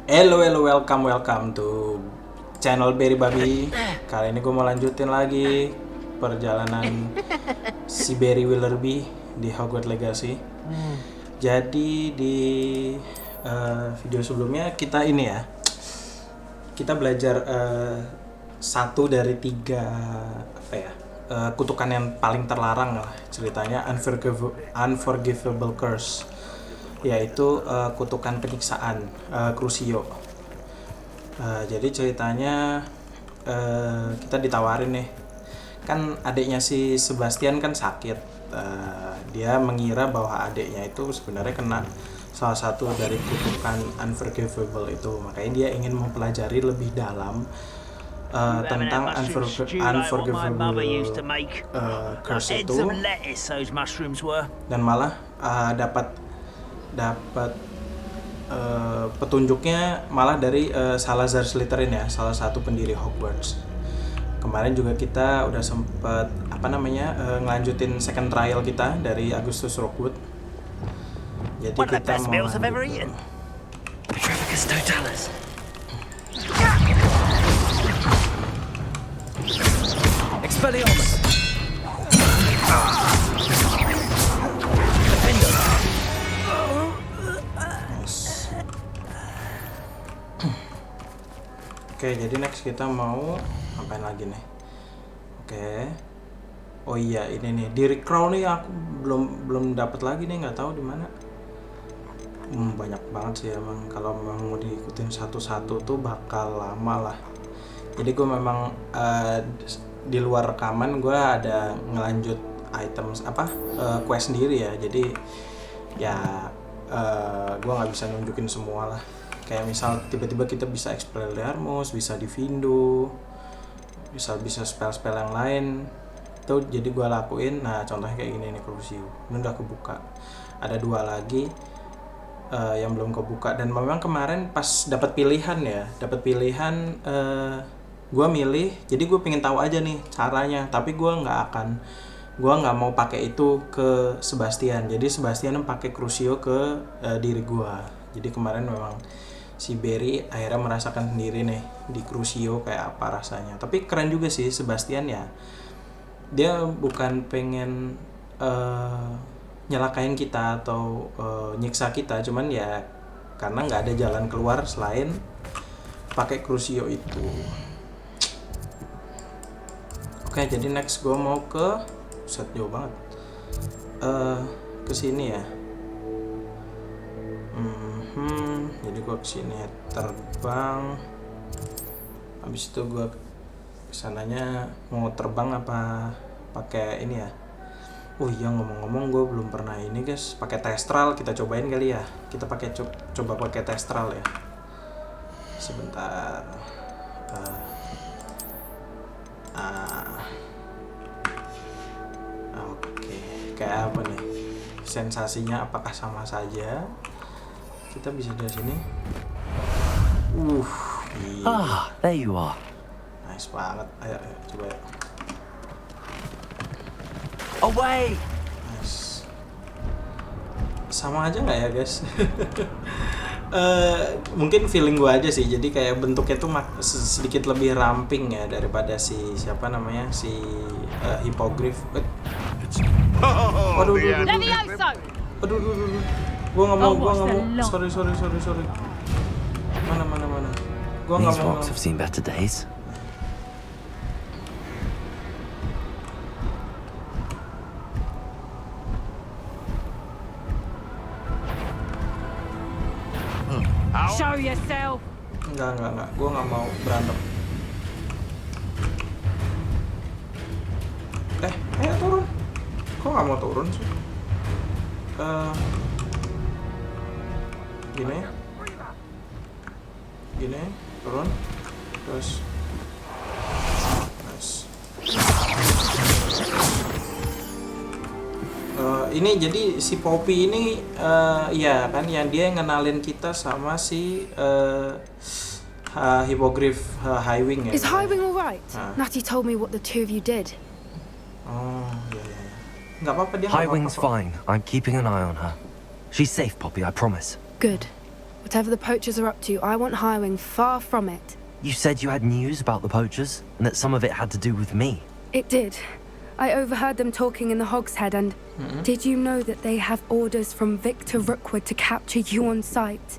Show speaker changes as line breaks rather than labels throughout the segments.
Hello, welcome to channel Berry Babi. Kali ini gue mau lanjutin lagi perjalanan si Berry Willoughby di Hogwarts Legacy. Jadi di video sebelumnya kita ini ya, kita belajar satu dari tiga kutukan yang paling terlarang lah, ceritanya Unforgivable Curse, yaitu kutukan penyiksaan, Crucio. Jadi ceritanya kita ditawarin nih, kan adiknya si Sebastian kan sakit. Dia mengira bahwa adiknya itu sebenarnya kena salah satu dari kutukan Unforgivable itu, makanya dia ingin mempelajari lebih dalam tentang Unforgivable Curse itu, dan malah dapat petunjuknya malah dari Salazar Slytherin ya, salah satu pendiri Hogwarts. Kemarin juga kita udah sempet ngelanjutin second trial kita dari Victor Rookwood. Jadi kita mau
Expelliarmus.
Oke, jadi next kita mau ngapain lagi nih? Oke. Oh iya, ini nih Diri Crow nih aku belum dapat lagi nih, nggak tahu di mana. Banyak banget sih emang, kalau memang mau diikutin satu-satu tuh bakal lama lah. Jadi gue memang di luar rekaman gue ada ngelanjut items quest sendiri ya. Jadi ya gue nggak bisa nunjukin semua lah. Kayak misal tiba-tiba kita bisa Expelliarmus, bisa Divindo, bisa spell-spell yang lain tuh, jadi gue lakuin. Nah contohnya kayak gini nih, Crucio ini udah kebuka, ada 2 lagi yang belum kebuka. Dan memang kemarin pas dapat pilihan gue milih, jadi gue pengen tahu aja nih caranya, tapi gue nggak mau pakai itu ke Sebastian. Jadi Sebastian pakai Crucio ke diri gue. Jadi kemarin memang si Berry akhirnya merasakan sendiri nih di Crucio kayak apa rasanya. Tapi keren juga sih Sebastian ya, dia bukan pengen nyelakain kita atau nyiksa kita, cuman ya karena nggak ada jalan keluar selain pakai Crucio itu. Oke, jadi next gue mau ke jauh banget, ke sini ya. Jadi gue kesini terbang, habis itu gue kesananya mau terbang apa pakai ini ya. Oh iya, ngomong-ngomong gue belum pernah ini guys, pakai testral. Kita cobain kali ya, kita coba pakai testral ya. Sebentar. Oke, kayak apa nih sensasinya, apakah sama saja? Kita bisa dari sini.
There you are.
Nice banget. Ayo coba ya.
Away.
Nice. Sama aja nggak ya guys? Mungkin feeling gue aja sih. Jadi kayak bentuknya tuh sedikit lebih ramping ya daripada si Hippogriff. Waduh. Gue nggak mau. Sorry. Mana. Gue nggak
These
mau.
rocks have seen better days.
Show yourself.
Enggak. Gue nggak mau berantem. Ayo turun. Kok nggak mau turun sih? Gini, turun, terus, nice. Ini jadi si Poppy ini, ya kan, yang dia ngenalin kita sama si Hippogriff Highwing ya.
Is Highwing alright? Natty told me what the two of you did.
Oh, ya. Nggak apa-apa dia.
Highwing's fine. I'm keeping an eye on her. She's safe, Poppy, I promise.
Good. Whatever the poachers are up to, I want Highwing far from it.
You said you had news about the poachers, and that some of it had to do with me.
It did. I overheard them talking in the Hogshead, and did you know that they have orders from Victor Rookwood to capture you on sight?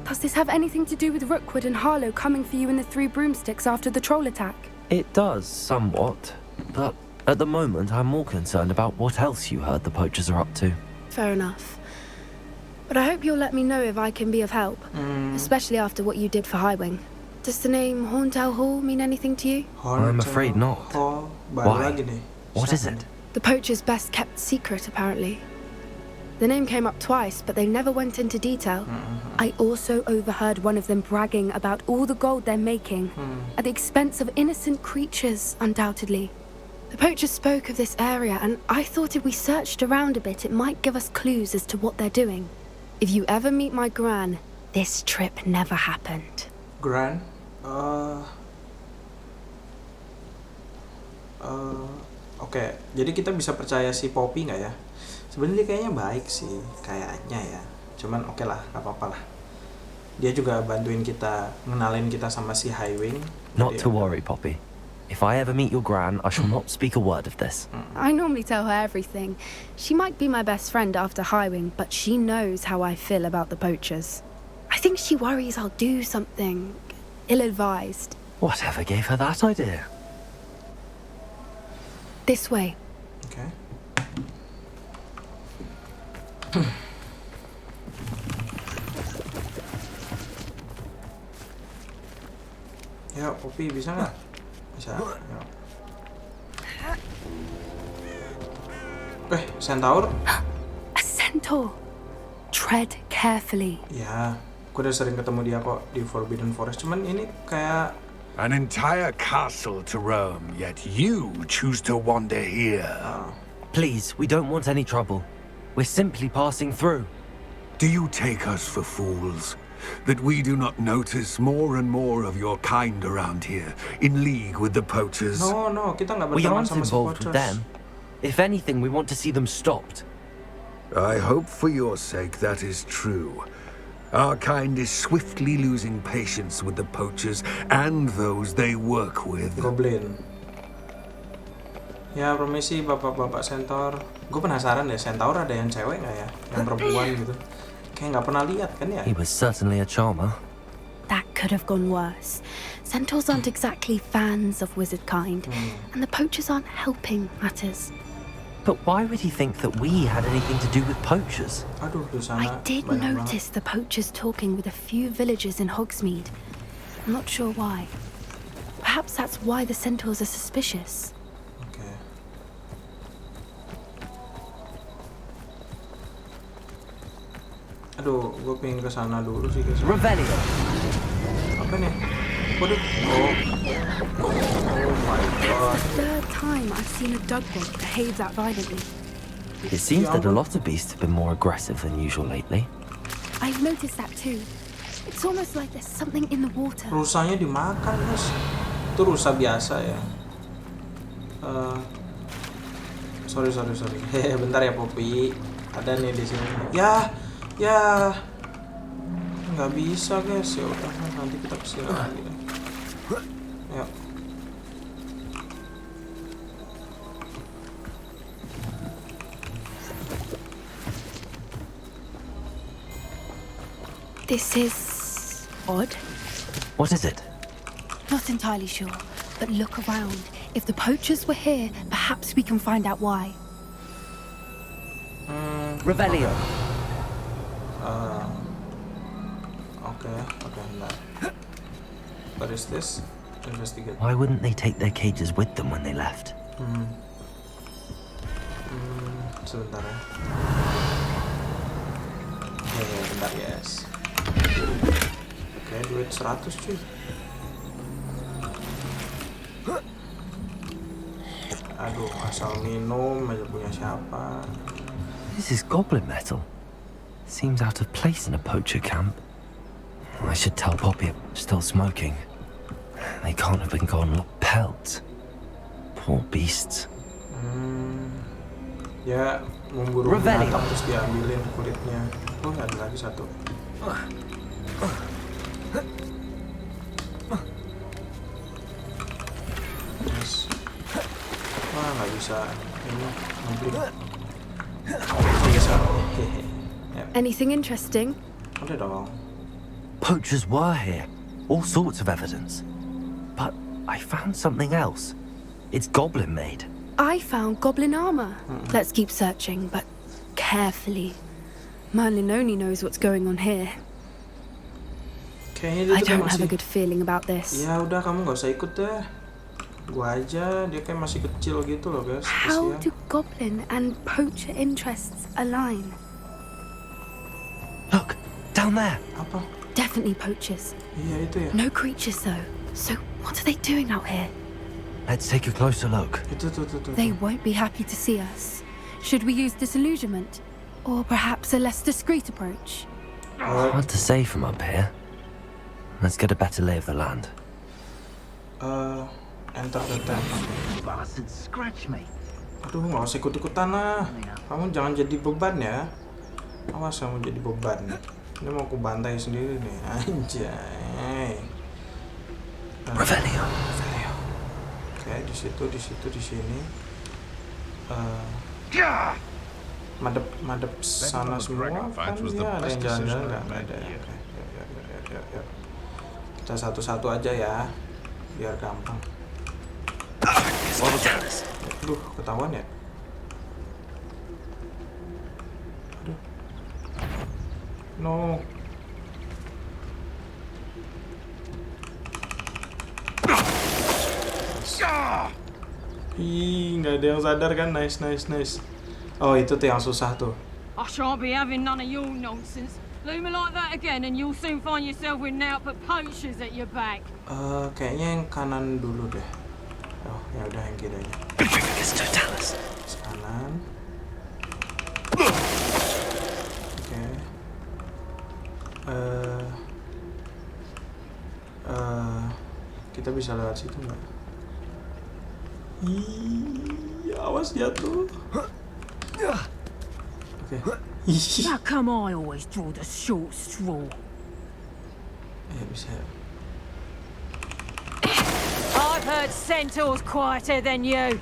Does this have anything to do with Rookwood and Harlow coming for you in the Three Broomsticks after the troll attack?
It does, somewhat. But at the moment, I'm more concerned about what else you heard the poachers are up to.
Fair enough. But I hope you'll let me know if I can be of help, especially after what you did for Highwing. Does the name Horntail Hall mean anything to you?
I'm afraid not. Why? What is it?
The poacher's best kept secret, apparently. The name came up twice, but they never went into detail. I also overheard one of them bragging about all the gold they're making, at the expense of innocent creatures, undoubtedly. The poacher spoke of this area, and I thought if we searched around a bit, it might give us clues as to what they're doing. If you ever meet my Gran, this trip never happened.
Gran? Oke, jadi kita bisa percaya si Poppy nggak ya? Sebenarnya kayaknya baik sih, kayaknya ya. Cuman oke lah, nggak apa-apa lah. Dia juga bantuin kita, ngenalin kita sama si Highwing.
Not to worry, Poppy. If I ever meet your Gran, I shall not speak a word of this.
I normally tell her everything. She might be my best friend after Highwing, but she knows how I feel about the poachers. I think she worries I'll do something ill-advised.
Whatever gave her that idea?
This way.
Okay. Ya, Poppy bisa nggak? Bisa. Ya. Centaur?
A centaur. Tread carefully.
Ya, aku udah sering ketemu dia kok di Forbidden Forest. Cuman ini kayak
an entire castle to roam, yet you choose to wander here.
Please, we don't want any trouble. We're simply passing through.
Do you take us for fools? That we do not notice more and more of your kind around here, in league with the poachers?
No, kita nggak
We
berteman
aren't
sama si
involved with
Proachers.
them. If anything, we want to see them stopped.
I hope for your sake that is true. Our kind is swiftly losing patience with the poachers and those they work with.
Goblin. Ya, permisi bapak-bapak Centaur. Gue penasaran deh, Centaur ada yang cewek nggak ya? Yang perempuan gitu. Kayak nggak pernah lihat kan ya?
He was certainly a charmer.
That could have gone worse. Centaurs aren't exactly fans of wizard kind, and the poachers aren't helping matters.
But why would he think that we had anything to do with poachers?
Aduh, di sana
I did
banyak
notice the poachers talking with a few villagers in Hogsmeade. I'm not sure why. Perhaps that's why the centaurs are suspicious.
Oke. Aduh, gue pengen ke sana dulu sih guys.
Revelio.
Apa nih? Waduh. Oh my god.
Third time I've seen a dugwog behave that violently.
It seems that a lot of beasts have been more aggressive than usual lately.
I've noticed that too. It's almost like there's something in the water.
Rusanya dimakan guys. Itu rusa biasa ya. Sorry. Hehe, bentar ya Poppy. Ada nih di sini. Ya. Nggak bisa guys. Ya udah, nanti kita kesini lagi deh. Yuk.
This is odd.
What is it?
Not entirely sure, but look around. If the poachers were here, perhaps we can find out why.
Revelio.
Okay, bentar. What is this? Investigate.
Why wouldn't they take their cages with them when they left?
Sebentar ya. Oke, bentar guys. Oke, duit 100 cuy. Aduh, asal minum aja punya siapa.
This is goblin metal. Seems out of place in a poacher camp. I should tell Poppy I'm still smoking. They can't have been gone like pelts. Poor beasts.
Ya, memburu
Revelio.
binatang terus diambilin kulitnya. Oh, ada lagi satu. Yes. Wah, nggak bisa. Ini ngeblik. Bisa. Yep.
Anything interesting?
Udah dong.
Poachers were here. All sorts of evidence. But I found something else. It's goblin made.
I found goblin armor. Let's keep searching, but carefully. Merlin only knows what's going on here.
Kayaknya dia
I
tuh
don't
masih.
have a good feeling about this.
Ya udah, kamu nggak usah ikut deh. Gua aja, dia kayak masih kecil gitu loh guys.
How
Kasihan.
do goblin and poacher interests align?
Look, down there.
Apa?
Definitely poachers.
Iya itu ya.
No creatures though. So what are they doing out here?
Let's take a closer look.
Itu tuh.
They won't be happy to see us. Should we use disillusionment? Or perhaps a less discreet approach?
Hard to say from up here. Let's get a better lay of the land.
Enter the tent.
Bastard scratch me.
Aduh, nggak usah ikut-ikutan lah. Kamu jangan jadi beban ya. Awas kamu jadi beban. Ini mau aku bantai sendiri nih. Anjay.
Revelio.
Oke, di situ, di sini. Madep sana semua kan? Ya, ada yang jalan-jalan nggak ada ya. Oke, yuk. Kita satu-satu aja ya, biar gampang. Aduh, ketahuan ya. Aduh. No. Ih, nggak ada yang sadar kan? Nice. Oh, itu tuh yang susah tuh.
I shan't be having none of your nonsense. Leave me like that again and you'll soon find yourself with now but poachers at your back.
Kayaknya yang kanan dulu deh. Oh, ya udah yang kiri aja. Kanan. Oke. Kita bisa lewat situ nggak? Ih, awas jatuh. Oke.
How come I always draw the short straw?
Ya bisa.
I've heard centaurs quieter than you.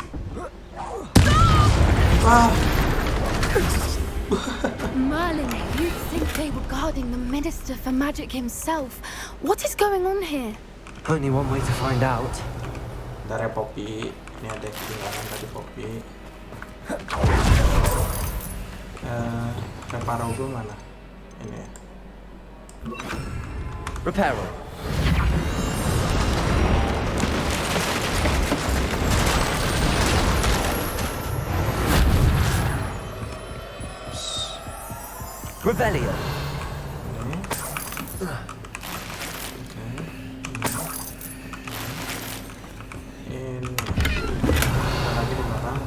Merlin, you'd think they were guarding the Minister for Magic himself. What is going on here?
Only one way to find out.
Ntar ya Poppy. Ini ada yang ketinggalan tadi Poppy. Reparo gue mana? Ini ya.
Reparo. Revelio.
Ini. Oke. Ini. Ada lagi di belakang.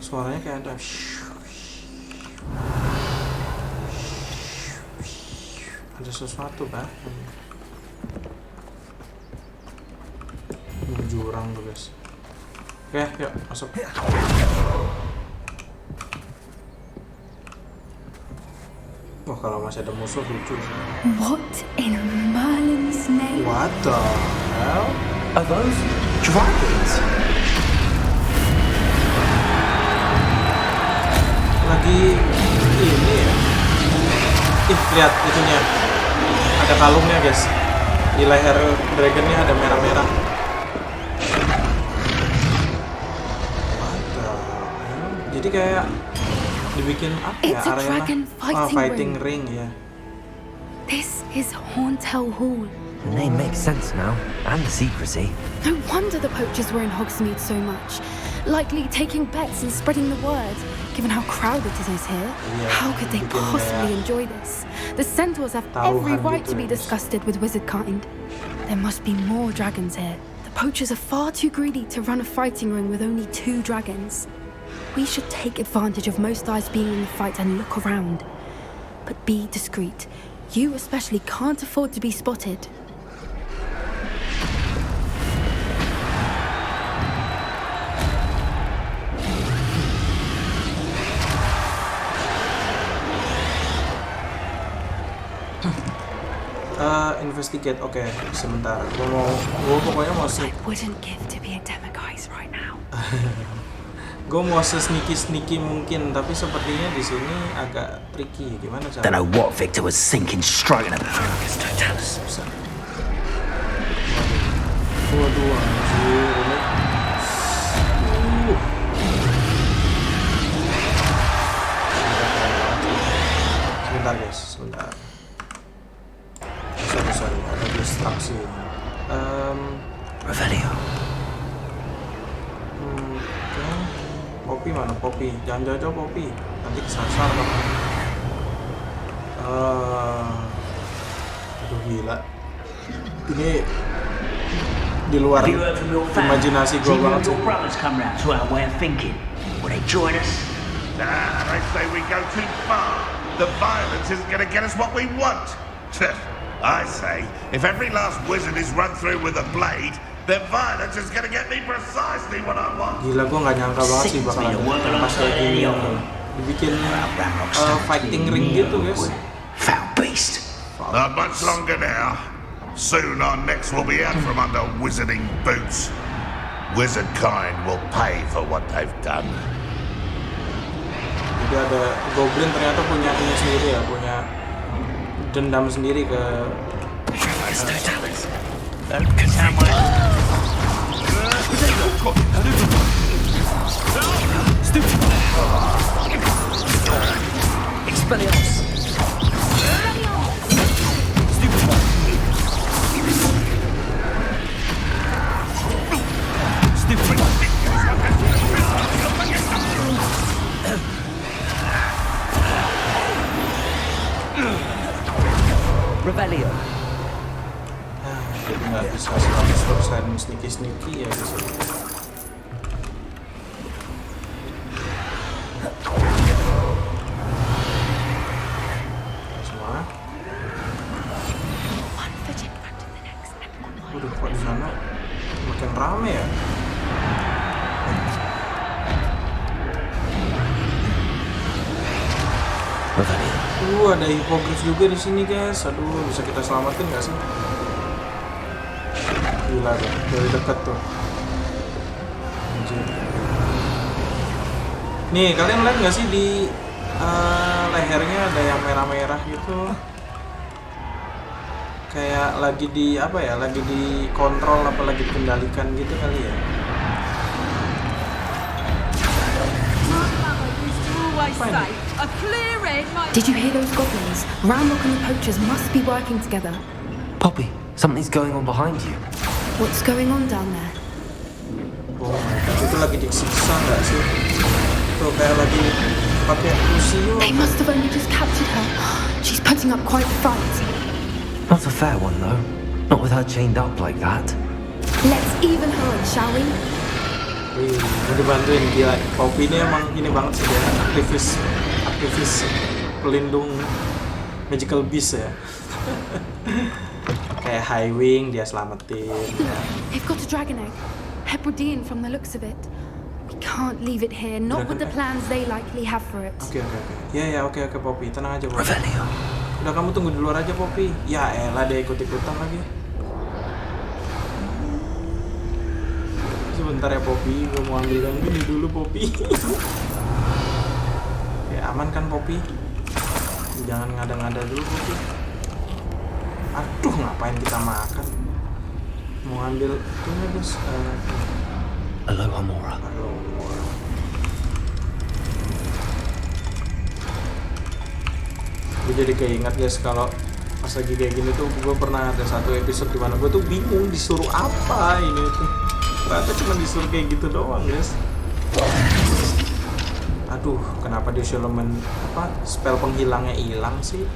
Suaranya kayak ada. Ada sesuatu kan? Ini jurang tuh guys. Oke, yuk masuk. Wah, kalau masih ada musuh lucu.
What in Merlin's name?
What the hell?
Are those dragons?
Lagi ini ya. Ih, lihat itunya. Ada kalungnya, guys. Di leher dragonnya ada merah-merah. What the hell? Jadi kayak dibikin apa ya?
It's a
Arena
dragon fighting
ring ya.
This is Hauntel Hall.
The name makes sense now, and the secrecy.
No wonder the poachers were in Hogsmeade so much. Likely taking bets and spreading the word. Given how crowded it is here, how could they possibly enjoy this? The centaurs have every right to be disgusted with wizard kind. There must be more dragons here. The poachers are far too greedy to run a fighting ring with only 2 dragons. We should take advantage of most eyes being in the fight and look around. But be discreet. You especially can't afford to be spotted.
Investigate. Oke, sebentar. Gue pokoknya mau
I wouldn't give to be a demiguise right now.
gue mau sneaky mungkin, tapi sepertinya di sini agak tricky. Gimana
Don't
cara?
know what Victor was thinking, striking a
Waduh, anjir, ini. Sebentar guys, sebentar. Sorry, ada distraksi.
Revelio.
Oke. Poppy mana? Poppy, jangan jauh Poppy, nanti kesasar kan. Aduh gila. Ini di luar imajinasi gue banget sih.
brothers come round to our way of thinking. Will they join us?
Nah, I say we go too far. The violence isn't going to get us what we want. I say, if every last wizard is run through with a blade, then violence is going to get me precisely what I want.
Gila, gue nggak nyangka banget sih bakal ada pas kayak gini. Dibikin fighting ring gitu guys.
Foul beast.
Not much longer now. Soon our necks will be out from under wizarding boots. Wizard kind will pay for what they've done.
Jadi ada goblin ternyata punya ini sendiri ya, punya dendam sendiri ke
Revelio.
jadi nggak bisa 100% sneaky ya guys. Semua. Waduh, kok di sana makin rame ya? Ada hipogrif juga di sini guys. Aduh, bisa kita selamatin nggak sih? Gila kan, dari dekat tuh. Anjir. Nih, kalian lihat nggak sih di lehernya ada yang merah-merah gitu? Kayak lagi di apa ya? Lagi dikontrol apa lagi dikendalikan gitu kali ya?
Did you hear those goblins? Ramrock and the poachers must be working together.
Poppy, something's going on behind you.
What's going on down there?
Oh my god, itu lagi disiksa nggak sih? Tuh kayak lagi pakai museum.
They must have only just captured her. She's putting up quite a fight.
Not a fair one, though. Not with her chained up like that.
Let's even her on, shall we?
Wih, mau dibantuin gila. Poppy ini emang ini banget sih dia, aktivis pelindung magical beast ya. Kayak high wing dia selamatin. Ya.
They've got a dragon egg. Hebridean from the looks of it. We can't leave it here, not with the plans they likely have for it.
Oke. Ya, oke Poppy, tenang aja Poppy. Udah kamu tunggu di luar aja Poppy. Ya elah dia ikut-ikutan lagi. Sebentar ya Poppy, gue mau ambil yang ini dulu Poppy. Ya aman kan Poppy? Jangan ngada-ngada dulu Poppy. Aduh, ngapain kita makan? Mau ambil itu ya guys.
Aloha Mora.
Gue jadi keinget guys kalau pas lagi kayak gini tuh gue pernah ada satu episode dimana gue tuh bingung disuruh apa ini tuh. Ternyata cuma disuruh kayak gitu doang guys. Aduh, kenapa dia spell penghilangnya hilang sih?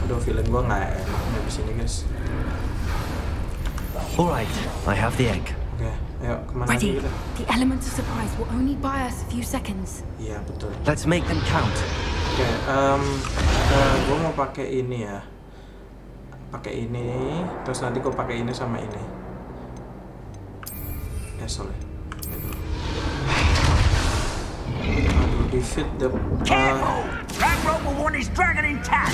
Aduh, feeling gue nggak enak di sini guys.
Alright, I have the egg.
Oke, ayo kemana
Ready?
kita?
The element of surprise will only buy us a few seconds.
Iya betul.
Let's make them count.
Oke, gue mau pakai ini ya. Pakai ini, terus nanti gue pakai ini sama ini. Sorry. Aduh, defeat the.
Careful! Ramrock will want his dragon intact.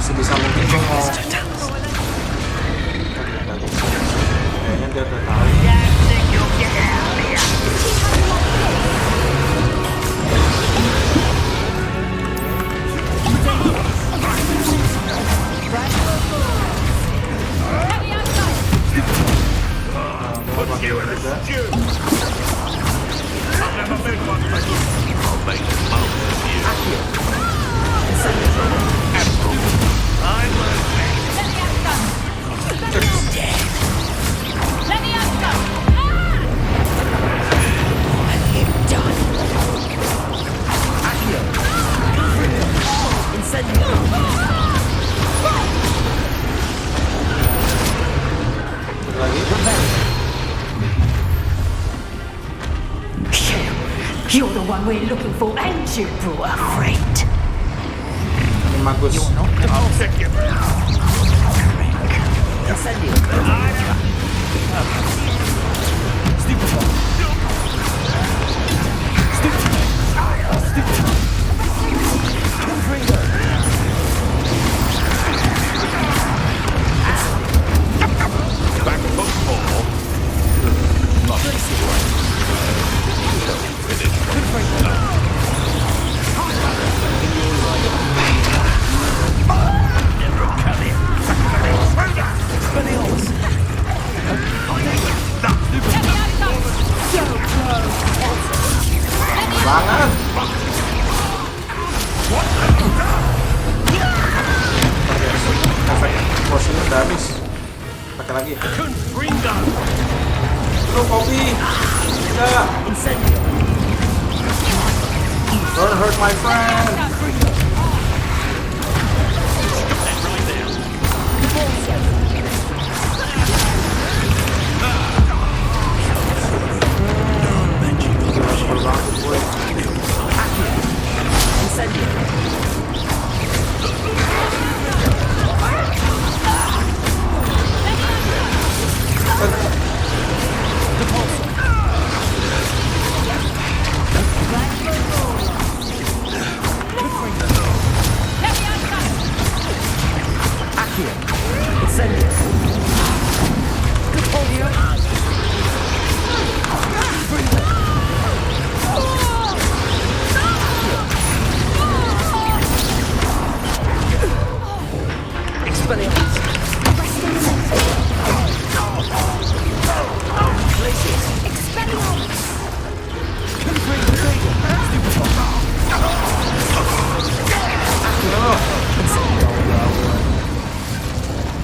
sebisa mungkin gue mau. Kayaknya dia udah tahu.
You're the one we're looking for, and you brought a friend.
Bagus.
I'll check you.
Banget. Efek potion udah habis. Pakai lagi. Lo kopi. Tidak. Don't hurt my friend.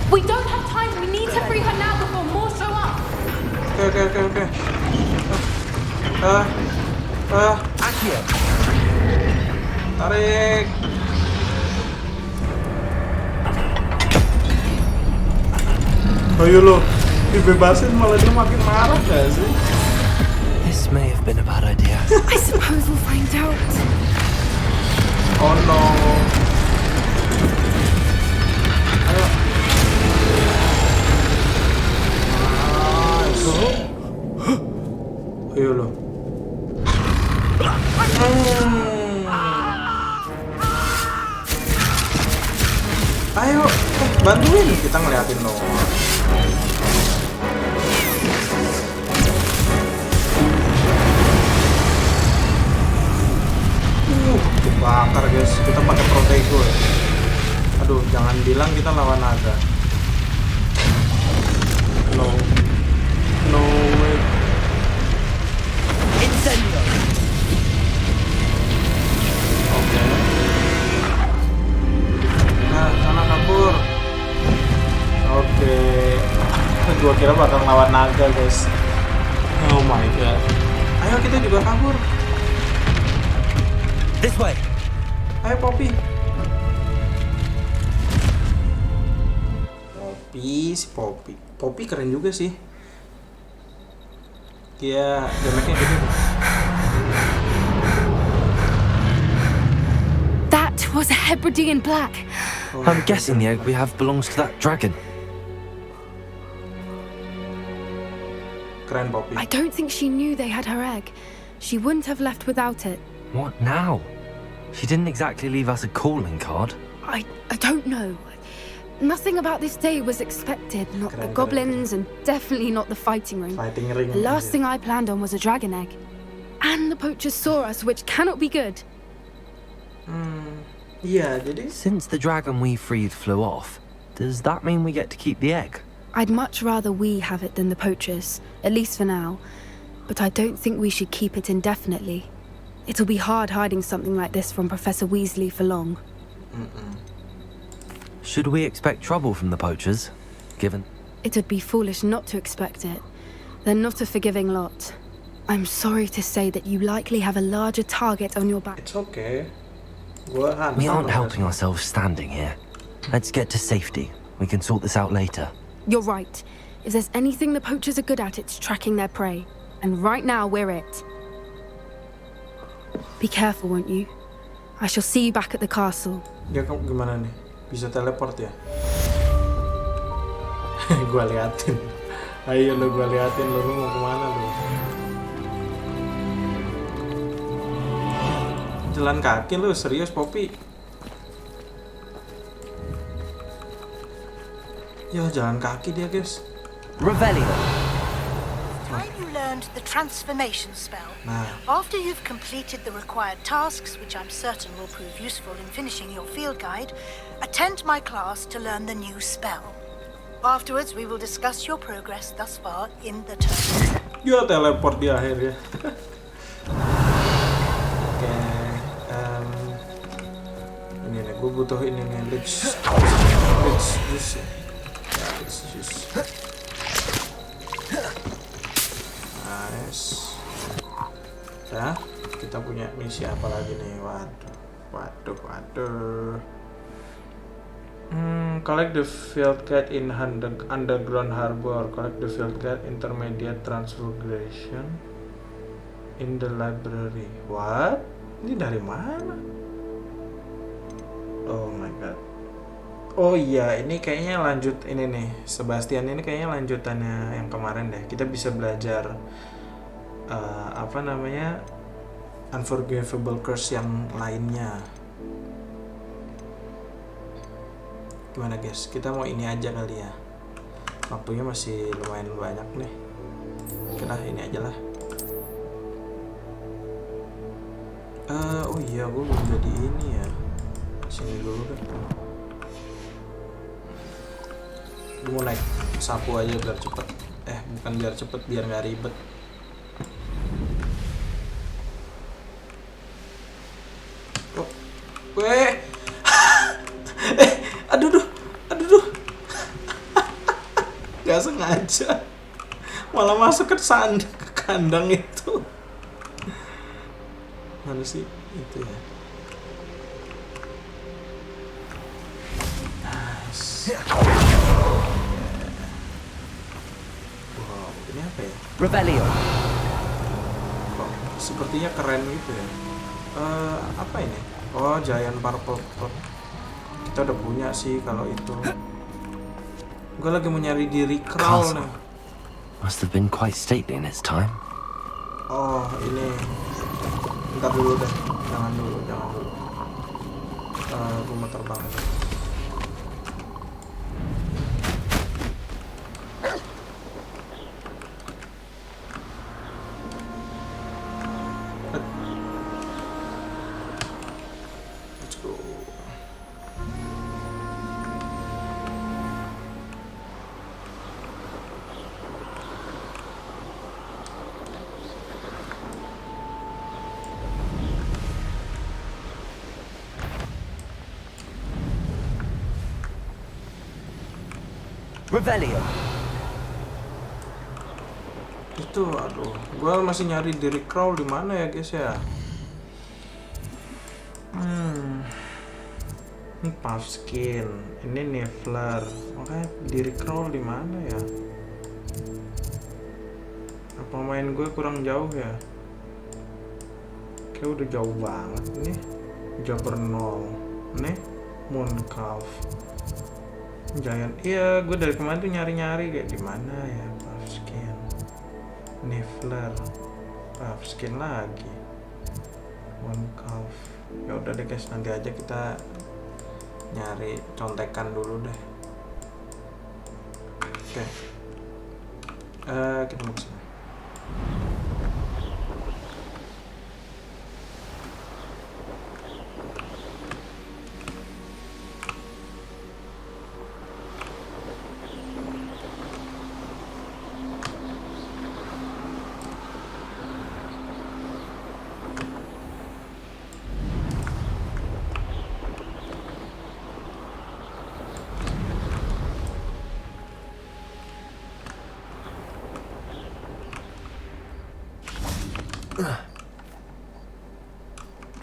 We don't have time. We need to free her now before more show up.
Okay. Tarik. Ayo lo, dibebasin malah dia makin marah gak sih?
This may have been a bad idea.
I suppose we'll find out.
Oh no. Ayo. Nice. Ayo lo. Ayo, bantuin kita ngeliatin dong. Bakar guys, kita pakai protego ya. Aduh, jangan bilang kita lawan naga. No way. Oke. Nah, sana kabur. Oke. Gua kira bakal lawan naga guys. Oh my god. Ayo kita juga kabur.
This way.
Ayo Poppy. Poppy keren juga sih. Dia damage-nya gede.
That was a Hebridean black.
I'm guessing the egg we have belongs to that dragon.
Keren Poppy.
I don't think she knew they had her egg. She wouldn't have left without it.
What now? She didn't exactly leave us a calling card.
I don't know. Nothing about this day was expected. Not the goblins, and definitely not the fighting ring.
Fighting ring.
The last thing I planned on was a dragon egg. And the poachers saw us, which cannot be good.
Iya, jadi
Since the dragon we freed flew off, does that mean we get to keep the egg?
I'd much rather we have it than the poachers, at least for now. But I don't think we should keep it indefinitely. It'll be hard hiding something like this from Professor Weasley for long.
Should we expect trouble from the poachers, given...
It would be foolish not to expect it. They're not a forgiving lot. I'm sorry to say that you likely have a larger target on your back.
it's okay.
We aren't helping ourselves standing here. Let's get to safety. We can sort this out later.
You're right. If there's anything the poachers are good at, it's tracking their prey. And right now, we're it. Be careful, won't you? I shall see you back at the castle.
Dia gimana nih? Bisa teleport ya? Gua liatin. Ayo lu, gua liatin lu mau kemana lu? Jalan kaki lu, serius Poppy? Ya jalan kaki dia guys.
Revelio.
Time you learned the transformation spell.
Nah.
After you've completed the required tasks, which I'm certain will prove useful in finishing your field guide, attend my class to learn the new spell. Afterwards, we will discuss your progress thus far in the term.
Ya teleport di akhir ya. Oke, ini nih, gue butuh ini nih, Lich juice ya. Lich juice. Nice. Ya, kita punya misi apa lagi nih? Waduh. Collect the field guide in underground harbor. Collect the field guide intermediate transfiguration in the library. What? Ini dari mana? Oh my god. Oh iya, ini kayaknya lanjut ini nih. Sebastian ini kayaknya lanjutannya yang kemarin deh. Kita bisa belajar apa namanya? Unforgivable curse yang lainnya. Gimana guys? Kita mau ini aja kali ya. Waktunya masih lumayan banyak nih. Oke lah, ini aja lah. Oh iya, gue belum jadi ini ya. Sini dulu deh. Gue mau naik sapu aja biar cepet. Bukan biar cepet, biar nggak ribet. Oh, weh. Aduh. Gak sengaja. Malah masuk ke kandang itu. Mana sih itu ya? Nice. Wow, ini apa ya?
Revelio.
Kok sepertinya keren gitu ya. Apa ini? Oh, Giant Purple Pot. Kita udah punya sih kalau itu. Gue lagi mau nyari diri Crow nih.
Must have been quite stately in its time.
Oh, ini. Bentar dulu deh. Jangan dulu. Gue mau terbang aja. Let's go.
Revelio.
Itu, aduh, gue masih nyari diri Crow di mana ya guys ya? Ini Puffskin, ini Niffler, makanya diri Crow di mana ya? Apa main gue kurang jauh ya? Kayak udah jauh banget nih. Jabernol, nih Mooncalf. Giant, iya gue dari kemarin tuh nyari-nyari kayak di mana ya Puffskin, Niffler, Puffskin lagi, Mooncalf, Ya udah deh guys, nanti aja kita nyari contekan dulu deh. Oke. Kita mau kesini.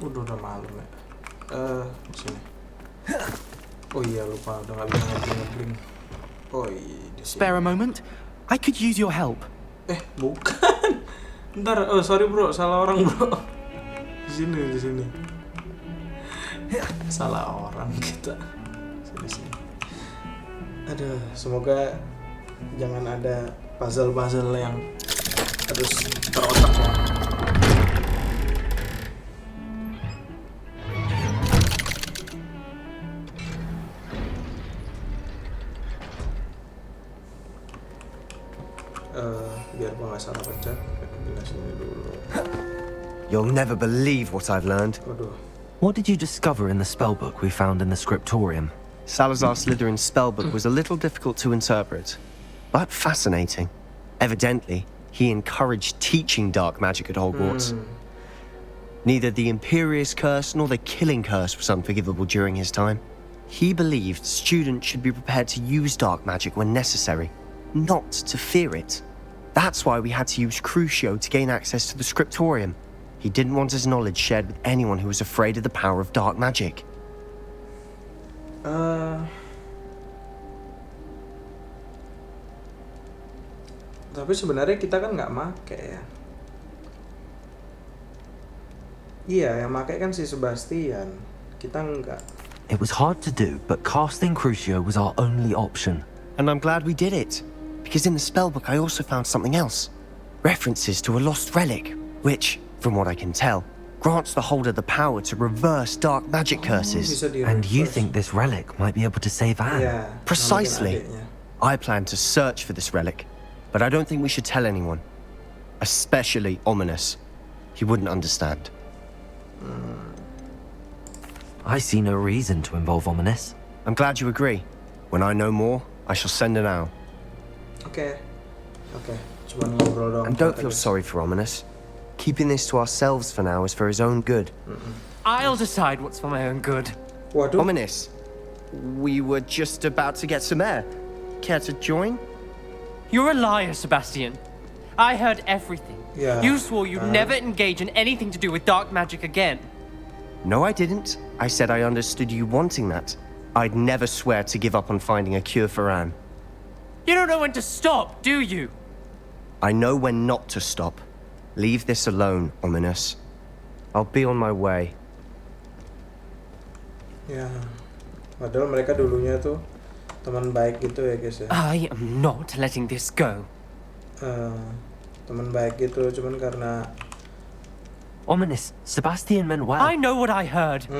Udah malam ya. Sini. Oh iya, lupa udah nggak bisa ngebling. Oh iya.
Spare a moment? I could use your help.
Bukan. Ntar, sorry bro, salah orang bro. Di sini. Salah orang kita. Sini. Aduh, semoga jangan ada puzzle yang harus terotak ya. Biar gua nggak salah pencet, pindah sini dulu.
You'll never believe what I've learned.
Waduh.
What did you discover in the spellbook we found in the scriptorium?
Salazar Slytherin's spellbook was a little difficult to interpret, but fascinating. Evidently, he encouraged teaching dark magic at Hogwarts. Neither the Imperious Curse nor the Killing Curse was unforgivable during his time. He believed students should be prepared to use dark magic when necessary, not to fear it. That's why we had to use Crucio to gain access to the scriptorium. He didn't want his knowledge shared with anyone who was afraid of the power of dark magic.
Tapi sebenarnya kita kan nggak make ya. Iya, yang make kan si Sebastian. Kita nggak.
It was hard to do, but casting Crucio was our only option.
And I'm glad we did it. Because in the spellbook I also found something else. References to a lost relic, which, from what I can tell, grants the holder the power to reverse dark magic curses.
And you think this relic might be able to save Anne?
Yeah,
Precisely. I plan to search for this relic, but I don't think we should tell anyone. Especially Ominous. He wouldn't understand.
I see no reason to involve Ominous.
I'm glad you agree. When I know more, I shall send an owl.
Oke. Cuma ngobrol doang.
And don't feel sorry for Ominous. Keeping this to ourselves for now is for his own good.
I'll decide what's for my own good.
Waduh.
Ominous, we were just about to get some air. Care to join?
You're a liar, Sebastian. I heard everything.
Yeah.
You swore you'd never engage in anything to do with dark magic again.
No, I didn't. I said I understood you wanting that. I'd never swear to give up on finding a cure for Anne.
You don't know when to stop, do you?
I know when not to stop. Leave this alone, Ominous. I'll be on my way.
Ya, padahal mereka dulunya tuh teman baik gitu ya guys ya.
I am not letting this go.
Teman baik gitu, cuman karena
Ominous, Sebastian meant well.
I know what I heard.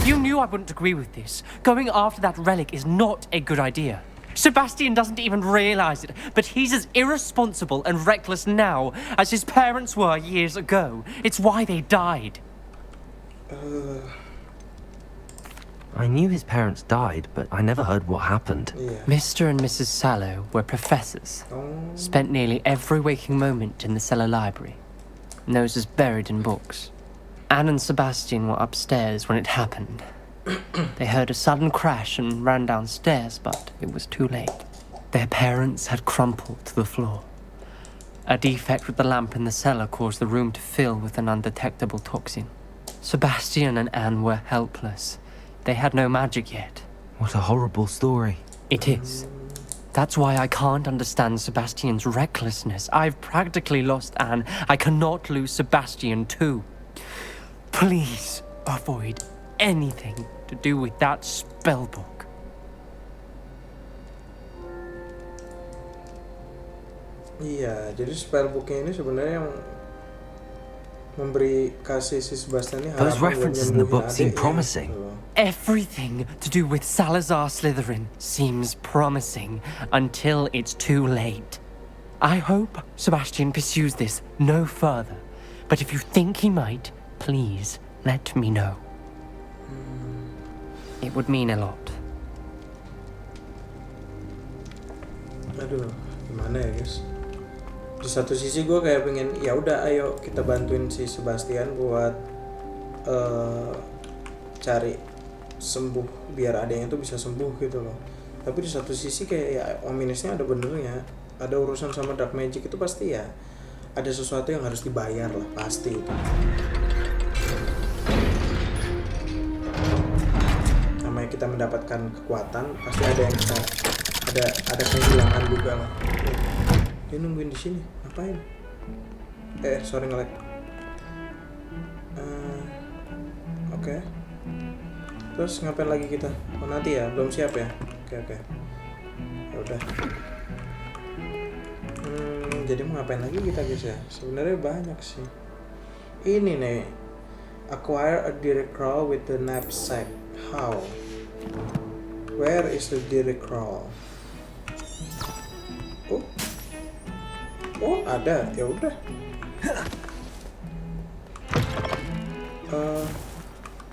You knew I wouldn't agree with this. Going after that relic is not a good idea. Sebastian doesn't even realize it, but he's as irresponsible and reckless now as his parents were years ago. It's why they died.
I knew his parents died, but I never heard what happened.
Yeah.
Mr. and Mrs. Sallow were professors. Spent nearly every waking moment in the cellar library. Noses buried in books. Anne and Sebastian were upstairs when it happened. They heard a sudden crash and ran downstairs, but it was too late. Their parents had crumpled to the floor. A defect with the lamp in the cellar caused the room to fill with an undetectable toxin. Sebastian and Anne were helpless. They had no magic yet.
What a horrible story.
It is. That's why I can't understand Sebastian's recklessness. I've practically lost Anne. I cannot lose Sebastian too. Please avoid anything to do with that spellbook.
Iya, jadi spellbooknya ini sebenarnya yang memberi kasih si Sebastian ini
Those
harapan buat
references in the
nyembuhin
book seem
adiknya,
promising.
gitu loh.
Everything to do with Salazar Slytherin seems promising until it's too late. I hope Sebastian pursues this no further, but if you think he might, please let me know. It would mean a lot.
Aduh, gimana ya guys? Di satu sisi gue kayak pengen, ya udah ayo kita bantuin si Sebastian buat cari sembuh biar adanya tuh bisa sembuh gitu loh. Tapi di satu sisi kayak ya ominusnya ada benernya. Ada urusan sama dark magic itu pasti ya ada sesuatu yang harus dibayar lah pasti itu. Namanya kita mendapatkan kekuatan pasti ada yang kita ada kehilangan juga lah. Dia nungguin di sini ngapain? Sorry nge-lag. Oke. Terus ngapain lagi kita? Oh nanti ya, belum siap ya. Oke. Ya udah. Jadi mau ngapain lagi kita guys ya? Sebenarnya banyak sih. Ini nih, acquire a dari crawl with the knapsack. How? Where is the dari crawl? Oh ada, ya udah.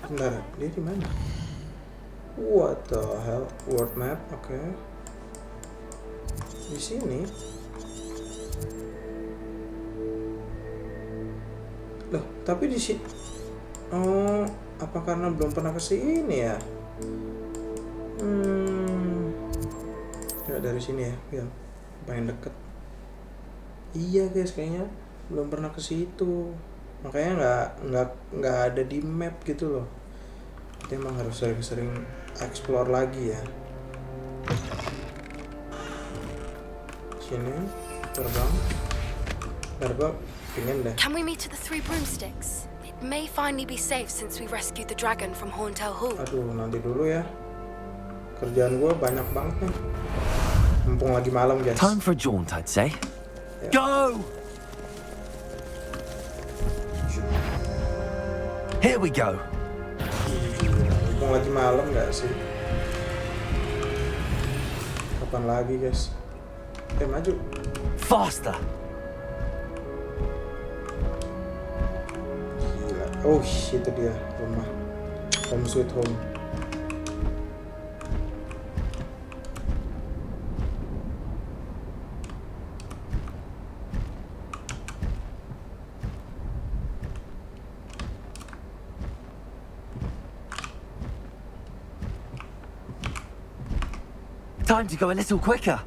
Bentar, dia di mana? What the hell? World map, oke. Di sini. Loh, tapi di sini. Oh, apa karena belum pernah ke sini ya? Ya dari sini ya, paling deket. Iya guys, kayaknya belum pernah ke situ. Makanya nggak ada di map gitu loh. Kita emang harus sering-sering explore lagi ya. Sini terbang. Pengen deh.
Can we meet at the Three Broomsticks? It may finally be safe since we rescued the dragon from Horntail Hall.
Aduh, nanti dulu ya. Kerjaan gue banyak banget nih. Mumpung lagi malam guys.
Time for a jaunt, I'd say.
Yeah.
Go! Here we go.
Mumpung lagi malam nggak sih? Kapan lagi guys? Maju.
Faster.
Gila. Oh, itu dia rumah. Home sweet home.
Time to go a little quicker.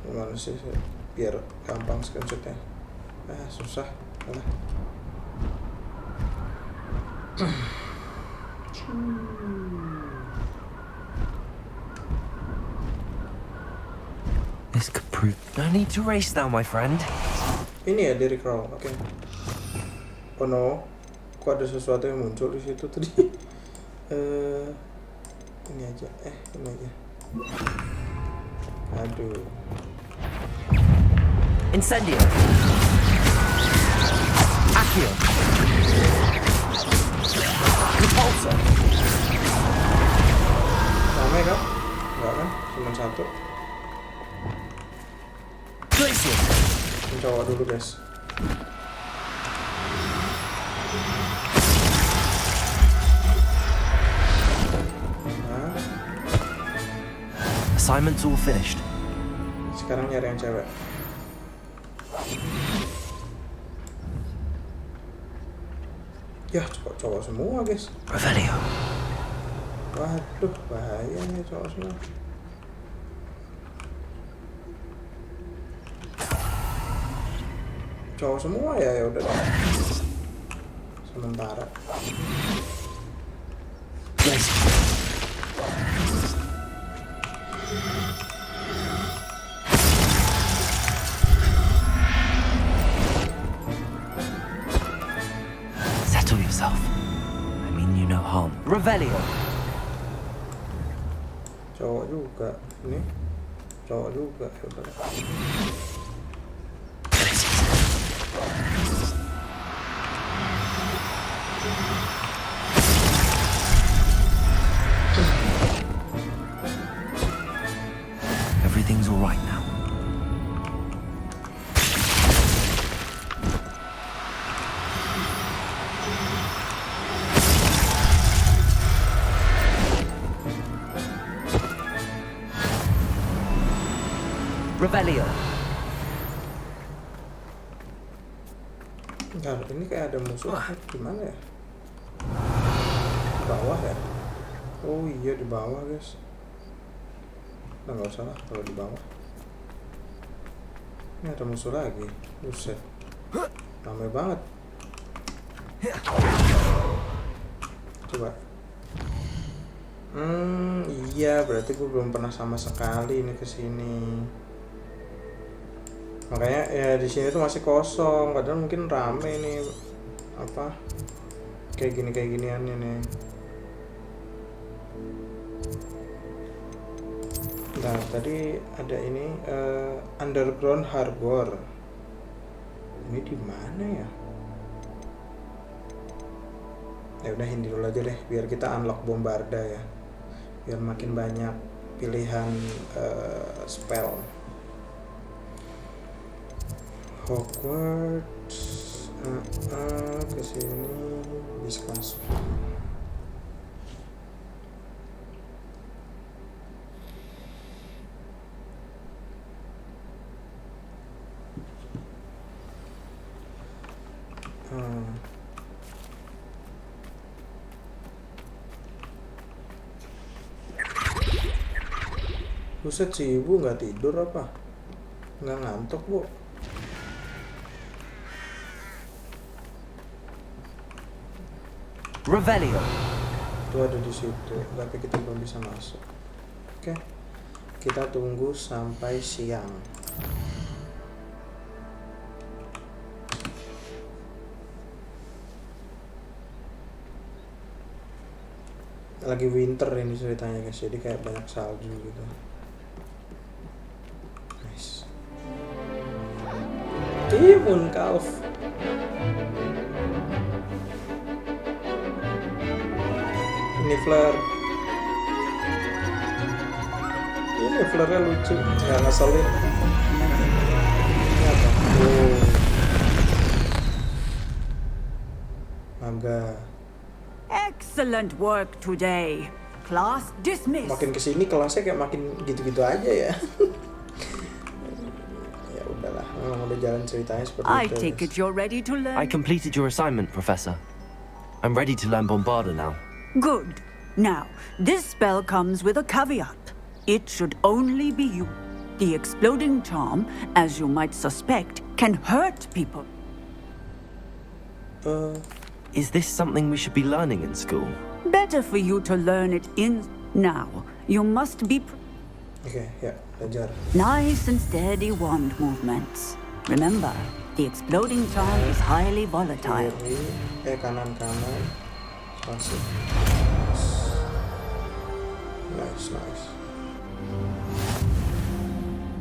Gimana sih biar gampang screenshotnya? Susah. Alah.
This could prove. No need to race now, my friend.
Ini ya dari crawl, oke. Oh no, kok ada sesuatu yang muncul di situ tadi? Ini aja, ini aja. Aduh.
Incendio. Accio. Repulsor.
Ramai kan? Enggak kan? Cuma satu.
Glacier.
Mencoba dulu guys.
Assignment's all finished.
Sekarang nyari yang cewek. Ya, cowok semua guys.
Revelio.
Waduh, bahaya nih cowok semua. Cowok semua ya udah deh. Sementara.
Settle yourself. I mean you no harm. Revelio.
Cowok juga. Ini cowok juga. Ya udah.
Everything's all right now.
Revelio.
Nah, ini kayak ada musuh. Gimana ya? Di bawah ya? Oh iya di bawah guys. Nah nggak usah lah kalau di bawah. Ini ada musuh lagi. Buset. Ramai banget. Coba. Iya berarti gue belum pernah sama sekali ini kesini. Makanya ya di sini tuh masih kosong. Padahal mungkin rame nih. Apa? Kayak ginian nih. Nah tadi ada ini Underground Harbor. Ini di mana ya? Ya udah hindi dulu aja deh, biar kita unlock bombarda ya, biar makin banyak pilihan spell. Hogwarts kesini discuss. Buset si ibu nggak tidur apa? Nggak ngantuk bu?
Revelio.
Itu ada di situ, tapi kita belum bisa masuk. Oke, kita tunggu sampai siang. Lagi winter ini ceritanya guys, jadi kayak banyak salju gitu. Nice. Moon Calf. Ini flare. Ini flare-nya lucu, nggak ngeselin. Ini apa? Oh. Naga.
Excellent work today. Class dismissed.
Makin kesini kelasnya kayak makin gitu-gitu aja ya. Ya udahlah, memang udah jalan ceritanya seperti
I
itu.
take it you're ready to learn.
I completed your assignment, Professor. I'm ready to learn Bombarda now.
Good. Now, this spell comes with a caveat. It should only be you. The exploding charm, as you might suspect, can hurt people.
Is this something we should be learning in school?
Better for you to learn it in now. You must be
Okay, ya, belajar.
nice and steady wand movements. Remember, the exploding charm is highly volatile.
Kiri, kanan. Masuk. Nice.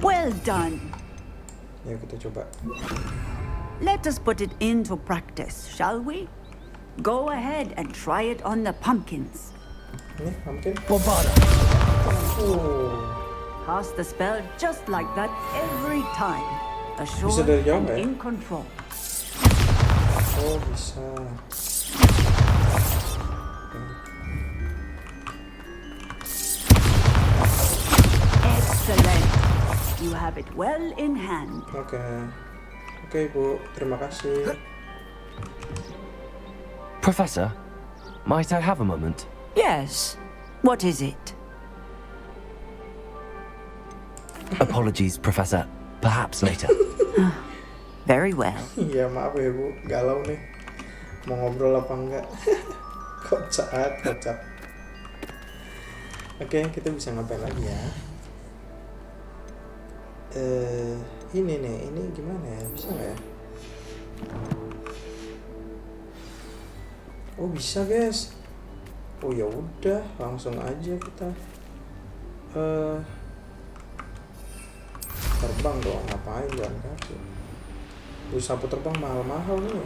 Well done.
Ya kita coba.
Let us put it into practice, shall we? Go ahead and try it on the pumpkins.
Ini pumpkin.
Bombarda.
Cast the spell just like that every time.
Bisa
Assured
dari jauh
and
ya?
in control.
Oh bisa.
Excellent. You have it well in hand.
Oke, Bu. Terima kasih.
Professor, might I have a moment?
Yes. What is it?
Apologies, Professor. Perhaps later.
Very well.
Iya maaf ya Bu, galau nih. Mau ngobrol apa enggak? Kocak. Oke, kita bisa ngapain lagi ya? Ini gimana ya? Bisa nggak ya? Oh bisa guys. Oh ya udah, langsung aja kita. Terbang dong, ngapain jalan kaki? Sapu terbang mahal-mahal nih.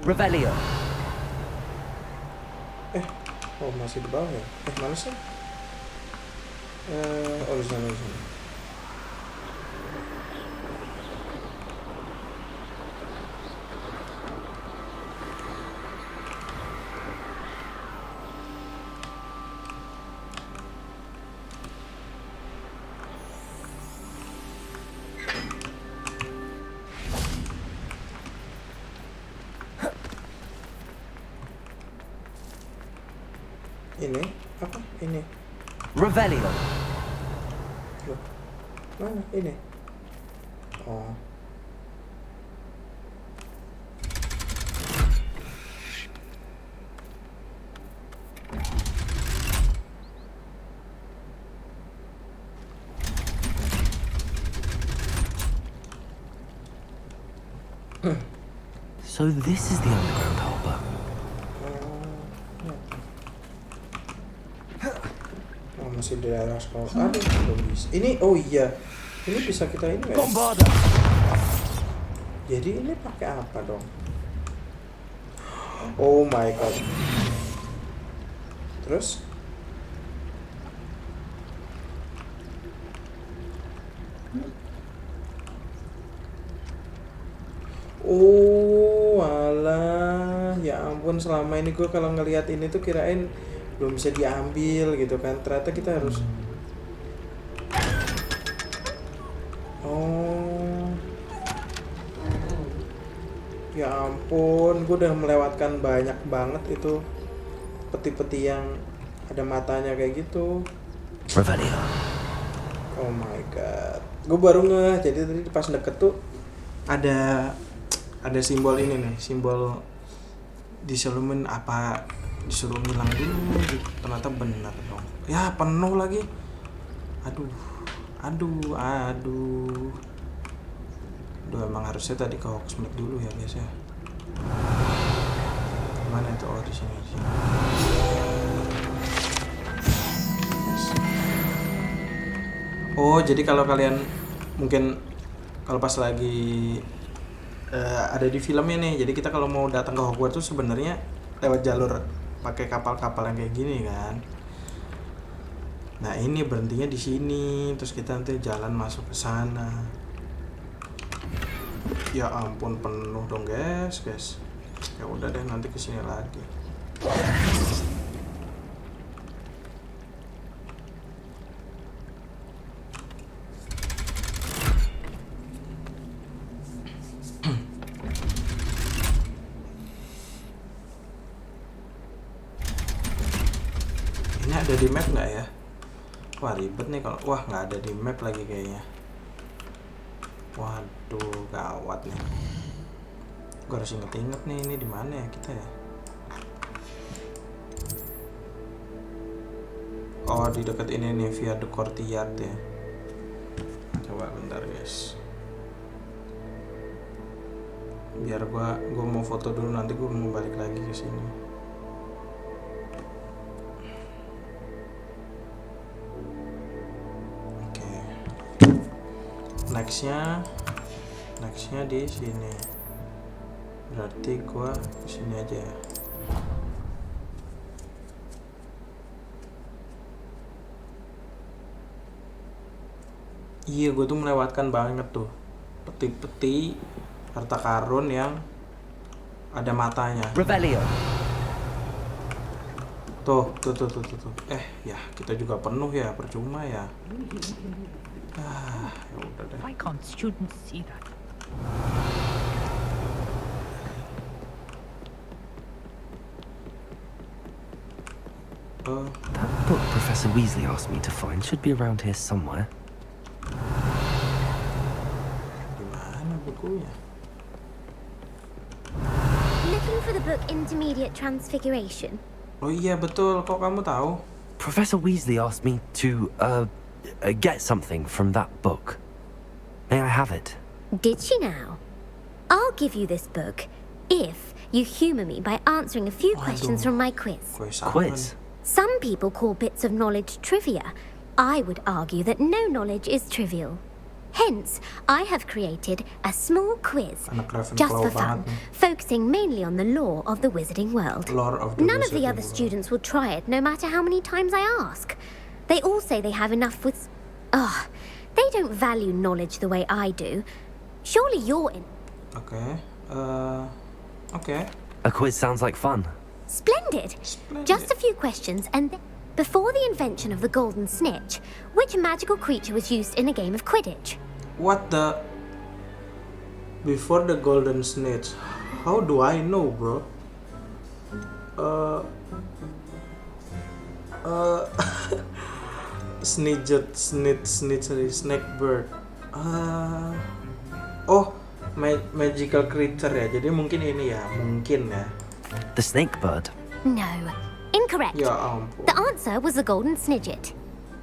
Revelio.
Oh masih di bawah ya? Mana sih? Oh di sana, di sana. Ini apa? Ini.
Revelio.
Loh, mana ini? Oh.
So this is the underground harbor.
Oh, masih di daerah sekolah. Aduh, belum bisa. Ini, oh iya. Ini bisa kita ini ya? Jadi ini pakai apa dong? Oh my god. Terus? Oh, alah. Ya ampun, selama ini gue kalau ngelihat ini tuh kirain belum bisa diambil gitu kan. Ternyata kita harus Oh. Ya ampun, gue udah melewatkan banyak banget itu peti-peti yang ada matanya kayak gitu.
Revelio.
Oh my god. Gue baru ngeh, jadi tadi pas deket tuh ada simbol ini nih, simbol disuruh apa, disuruh ngilang dulu gitu. Ternyata bener dong. Ya penuh lagi. Aduh emang harusnya tadi ke Hogwarts dulu ya guys ya. Mana itu? Oh di sini. Oh jadi kalau kalian mungkin kalau pas lagi ada di filmnya nih, jadi kita kalau mau datang ke Hogwarts tuh sebenarnya lewat jalur pakai kapal-kapal yang kayak gini kan. Nah ini berhentinya di sini, terus kita nanti jalan masuk ke sana. Ya ampun penuh dong guys. Ya udah deh nanti kesini lagi. Ini ada di map nggak ya? Wah ribet nih kalau nggak ada di map lagi kayaknya. Waduh gawat nih. Gue harus inget nih ini di mana ya kita ya? Oh di dekat ini nih via the courtyard ya. Coba bentar guys. Biar gua mau foto dulu, nanti gue mau balik lagi ke sini. Oke. Nextnya di sini. Berarti gua kesini aja ya. Iya, gue tuh melewatkan banget tuh peti-peti harta karun yang ada matanya.
Revelio.
Tuh. Ya kita juga penuh ya, percuma ya. Ya udah deh.
Why can't students see that?
That book Professor Weasley asked me to find should be around here somewhere.
Gimana bukunya?
Looking for the book Intermediate Transfiguration.
Oh iya betul, kok kamu tahu?
Professor Weasley asked me to get something from that book. May I have it?
Did she now? I'll give you this book if you humor me by answering a few questions from my quiz.
Quiz?
Some people call bits of knowledge trivia. I would argue that no knowledge is trivial. Hence, I have created a small quiz, just for fun, focusing mainly on the lore of the wizarding world. None of the other students will try it, no matter how many times I ask. They all say they have enough with... they don't value knowledge the way I do. Surely you're in...
Okay.
A quiz sounds like fun.
Splendid. Just a few questions, and then... Before the invention of the golden snitch, which magical creature was used in a game of Quidditch?
What the... Before the golden snitch? How do I know, bro? Snakebird. Magical creature ya. Jadi mungkin ini ya, mungkin ya.
The snakebird?
No. Incorrect.
Ya ampun.
The answer was the golden snidget.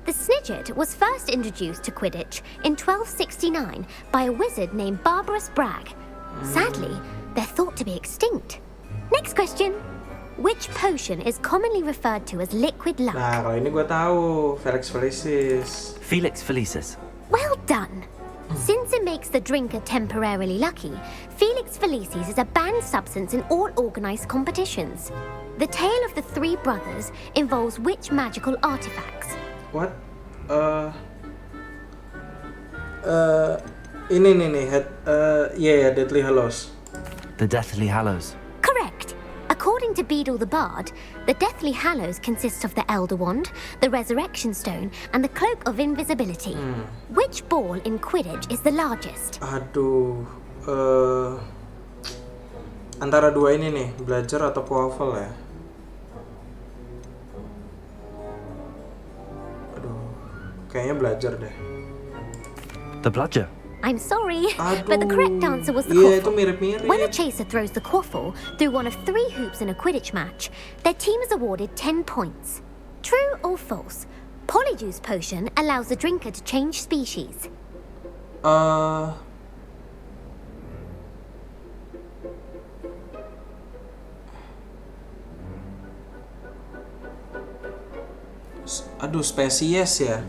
The snidget was first introduced to Quidditch in 1269 by a wizard named Barbarous Bragg. Sadly, they're thought to be extinct. Next question. Which potion is commonly referred to as liquid luck?
Nah, kalau ini gue tahu. Felix Felicis.
Felix Felicis.
Well done. Since it makes the drinker temporarily lucky, Felix Felicis is a banned substance in all organized competitions. The tale of the three brothers involves which magical artifacts?
What? Ini nih, Deathly Hallows.
The Deathly Hallows.
Correct. According to Beedle the Bard, the Deathly Hallows consists of the Elder Wand, the Resurrection Stone, and the Cloak of Invisibility. Which ball in Quidditch is the largest?
Aduh, antara dua ini nih, Bludger atau Quaffle ya. Aduh, kayaknya Bludger deh.
The Bludger.
I'm sorry, but the correct answer was the
Itu
quaffle.
mirip-mirip.
When a chaser throws the quaffle through one of 3 hoops in a Quidditch match, their team is awarded 10 points. True or false? Polyjuice potion allows the drinker to change species.
Aduh, spesies ya.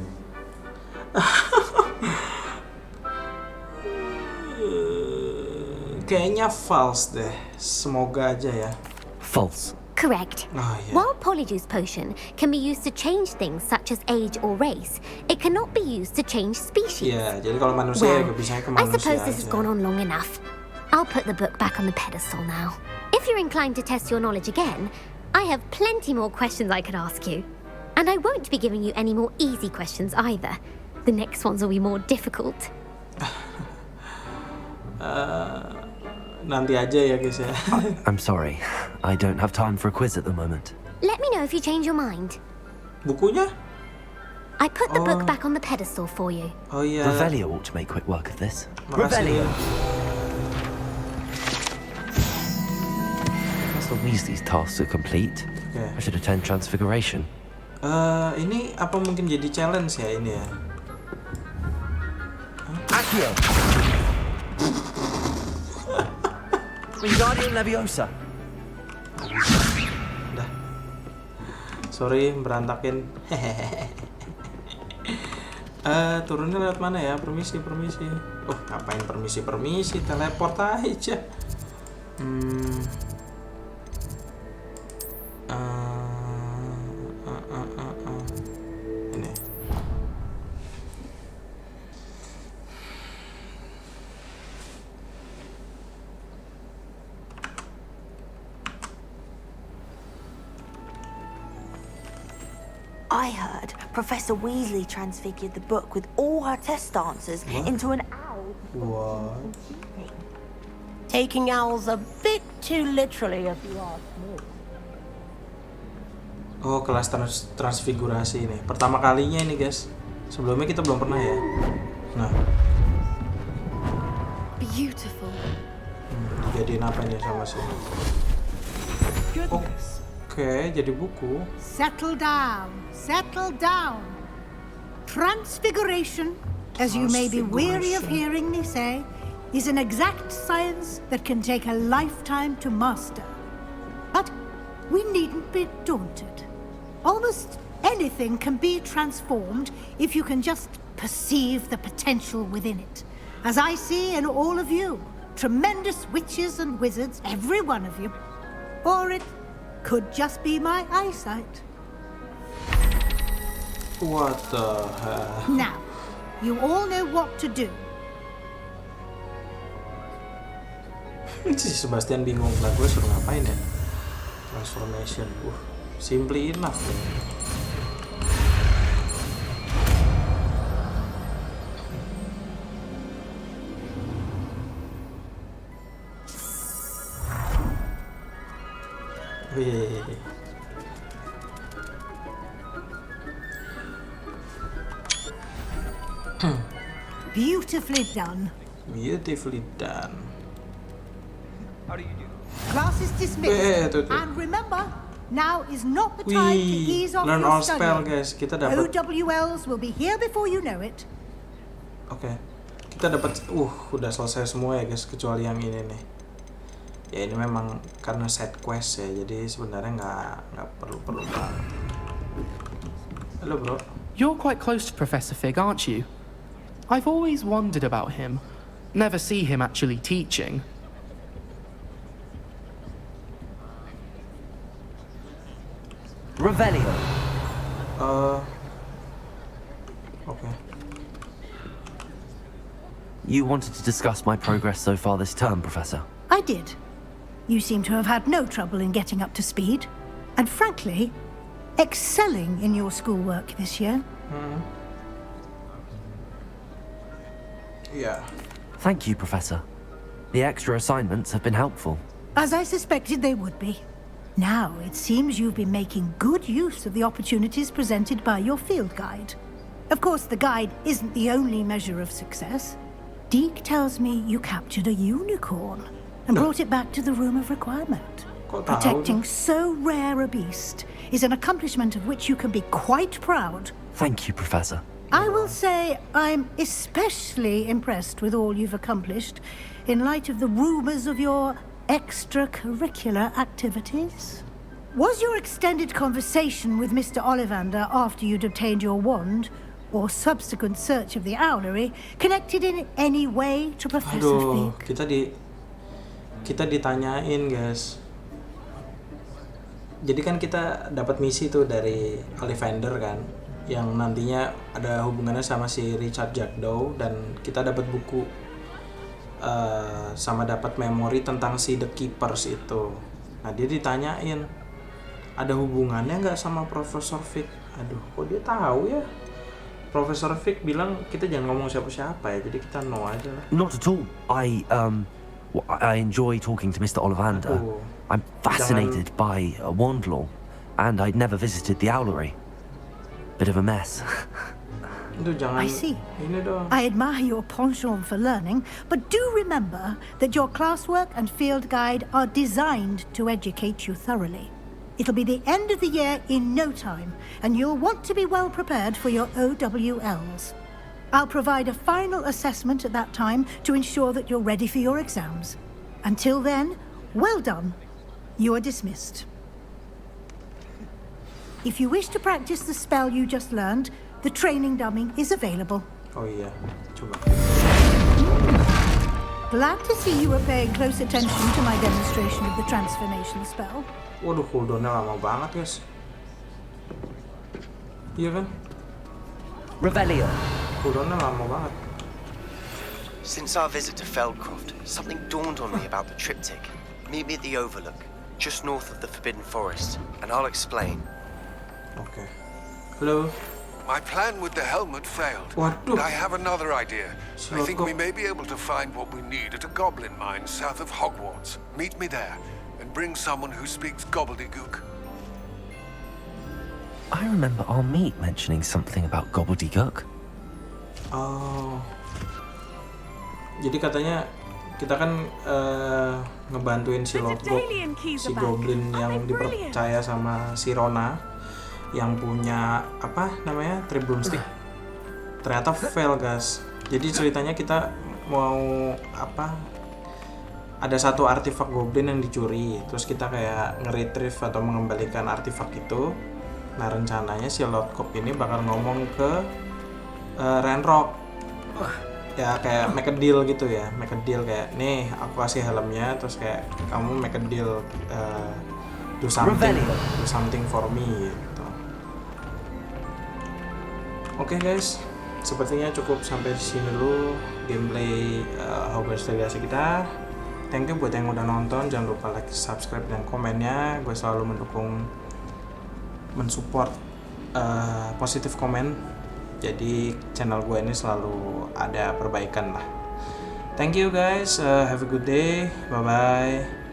Kayaknya false deh. Semoga aja ya.
False.
Correct. While Polyjuice potion can be used to change things such as age or race, it cannot be used to change species.
Ya, jadi kalau manusia ya bisa ke
I
manusia
suppose this has
aja.
gone on long enough. I'll put the book back on the pedestal now. If you're inclined to test your knowledge again, I have plenty more questions I could ask you. And I won't be giving you any more easy questions either. The next ones will be more difficult.
Nanti aja ya guys ya.
I'm sorry. I don't have time for a quiz at the moment.
Let me know if you change your mind.
Bukunya?
I put the book back on the pedestal for you.
Oh iya.
Revelio ought to make quick work of this.
Makasih.
As the Weasley's tasks are complete, I should attend Transfiguration.
Ini apa mungkin jadi challenge ya ini ya?
Accio! Wingardium Leviosa.
Udah. Sorry, berantakin. Turunnya lewat mana ya? Permisi. Oh, ngapain permisi? Teleport aja. Ini.
I heard Professor Weasley transfigured the book with all her test answers into an owl.
What?
Taking owls a bit too literally, if you ask me.
Oh, kelas transfigurasi ini. Pertama kalinya ini, guys. Sebelumnya kita belum pernah ya. Nah.
Beautiful.
Dijadiin apa ini sama sih? Oke, jadi buku.
Settle down. Transfiguration, as you may be weary of hearing me say, is an exact science that can take a lifetime to master. But we needn't be daunted. Almost anything can be transformed if you can just perceive the potential within it. As I see in all of you, tremendous witches and wizards, every one of you. Or it could just be my eyesight.
What the hell?
Now, you all know what to do.
Si Sebastian bingung lah, gue suruh ngapain ya? Transformation, simply enough ya. Wih.
Beautifully done.
Beautifully done.
How do you do? Class is dismissed. And remember, now is not the time to ease off
learn
your
all spell,
study.
guys. Kita dapat
OWLs will be here before you know it.
Oke. Kita dapat udah selesai semua ya, guys, kecuali yang ini nih. Ya ini memang karena side quest ya, jadi sebenarnya nggak perlu banget. Halo bro.
You're quite close to Professor Fig, aren't you? I've always wondered about him. Never see him actually teaching.
Revelio.
Okay.
You wanted to discuss my progress so far this term, Professor?
I did. You seem to have had no trouble in getting up to speed. And frankly, excelling in your schoolwork this year.
Yeah.
Thank you, Professor. The extra assignments have been helpful.
As I suspected they would be. Now, it seems you've been making good use of the opportunities presented by your field guide. Of course, the guide isn't the only measure of success. Deke tells me you captured a unicorn and brought it back to the Room of Requirement. Protecting so rare a beast is an accomplishment of which you can be quite proud.
Thank you, Professor.
I will say I'm especially impressed with all you've accomplished in light of the rumors of your extracurricular activities. Was your extended conversation with Mr. Ollivander after you'd obtained your wand, or subsequent search of the owlery, connected in any way to Professor Fig?
Kita ditanyain, guys. Jadi kan kita dapat misi tuh dari Ollivander kan, yang nantinya ada hubungannya sama si Richard Jackdaw, dan kita dapat buku sama dapat memori tentang si The Keepers itu. Nah dia ditanyain ada hubungannya nggak sama Profesor Fig. Aduh, kok dia tahu ya? Profesor Fig bilang kita jangan ngomong siapa-siapa ya, jadi kita no aja lah.
Not at all. I enjoy talking to Mr. Ollivander. I'm fascinated by wand law, and I'd never visited the owlery. Bit of a mess.
I see. I admire your penchant for learning, but do remember that your classwork and field guide are designed to educate you thoroughly. It'll be the end of the year in no time, and you'll want to be well prepared for your OWLs. I'll provide a final assessment at that time to ensure that you're ready for your exams. Until then, well done. You are dismissed. If you wish to practice the spell you just learned, the training dummy is available.
Oh iya, coba.
Glad to see you were paying close attention to my demonstration of the transformation spell.
Waduh, cooldownnya lama banget, guys. Iya kan?
Revelio.
Cooldownnya lama banget.
Since our visit to Feldcroft, something dawned on me about the triptych. Meet me at the Overlook, just north of the Forbidden Forest, and I'll explain.
Okay. Hello.
My plan with the helmet failed.
Waduh.
I have another idea. I think
Kok-
we may be able to find what we need at a goblin mine south of Hogwarts. Meet me there, and bring someone who speaks gobbledygook.
I remember our meet mentioning something about gobbledygook.
Oh. Jadi katanya kita kan ngebantuin si Lodgok, si Goblin yang dipercaya sama si Rona, yang punya apa namanya Tree Broomstick. Ternyata fail, guys. Jadi ceritanya kita mau apa, ada satu artefak goblin yang dicuri, terus kita kayak nge-retrieve atau mengembalikan artefak itu. Nah rencananya si Lord Cop ini bakal ngomong ke Renrock, ya kayak make a deal gitu ya, make a deal kayak nih aku kasih helmnya, terus kayak kamu make a deal, do something for me gitu. Oke guys, sepertinya cukup sampai di sini dulu gameplay Hogwarts Legacy kita. Thank you buat yang udah nonton, jangan lupa like, subscribe, dan komennya. Gue selalu mensupport positif komen. Jadi channel gue ini selalu ada perbaikan lah. Thank you guys, have a good day, bye bye.